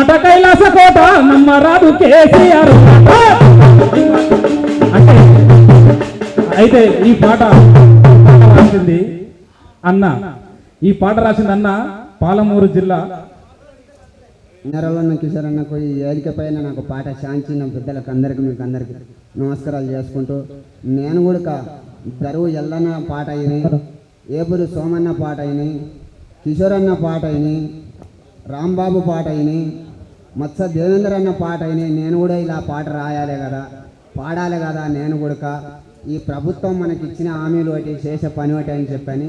మాట కైలాస కోట నమ్మరాదు కేసీఆర్ అంటే అయితే ఈ పాట రాసింది అన్న, ఈ పాట రాసింది అన్న పాలమూరు జిల్లా నరవన్న కిషోర్ అన్నకు ఈ ఏలిక పైన నాకు పాట శాంచిన పెద్దలకు అందరికి మీకు అందరికి నమస్కారాలు చేసుకుంటూ నేను కూడా దరువు ఎల్లన్న పాట అయినాయి, ఏపురు సోమన్న పాట అయినాయి, కిషోర్ అన్న పాట అయినాయి, రాంబాబు పాట అయినాయి, మత్స దేవేంద్ర అన్న పాట అయినాయి. నేను కూడా ఇలా పాట రాయాలి కదా, పాడాలి కదా. నేను కూడా ఈ ప్రభుత్వం మనకి ఇచ్చిన హామీలు ఒకటి చేసే పని ఒకటి అని చెప్పని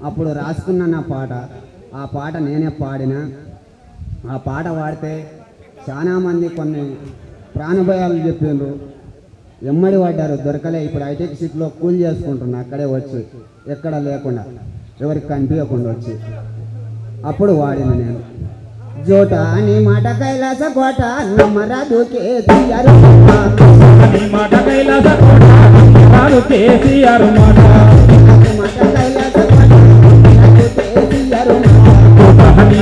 అప్పుడు రాసుకున్న నా పాట. ఆ పాట నేనే పాడిన. ఆ పాట పాడితే చాలామంది కొన్ని ప్రాణభయాలు చెప్పిండ్రు, ఎమ్మడి పడ్డారు, దొరకలే. ఇప్పుడు హైటెక్ సిటీలో కూల్ చేసుకుంటున్నా, అక్కడే వచ్చి ఎక్కడ లేకుండా ఎవరికి కనిపించకుండా వచ్చి అప్పుడు వాడిన నేను జోట నీ మాట కైలాస కోట నమ్మరాదు కేసీఆర్ మాట కైలాస కోట నమ్మరాదు కేసీఆర్ మాట కైలాస కోట కేసీఆర్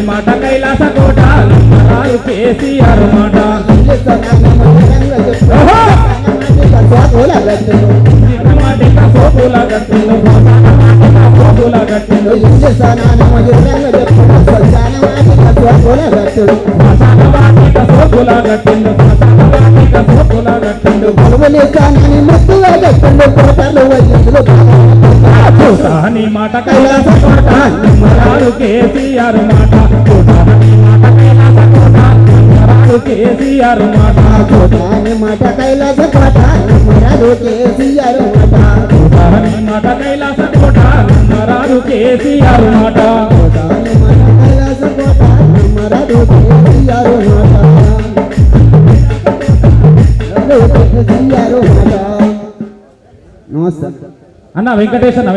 మాట కైలాస కోట నమ్మరాదు కేసీఆర్ మాట నీ మాట కైలాస కోట నమ్మరాదు కేసీఆర్ మాట కేసీఆర్ మాట మాట కైలాస కోట నమ్మరాదు కేసీఆర్ మాట మాట కైలాస కోట నమ్మరాదు కేసీఆర్ మాట కైలాస కోట నమ్మరాదు కేసీఆర్ మాట నమస్తే అన్న వెంకటేశ్ అన్న.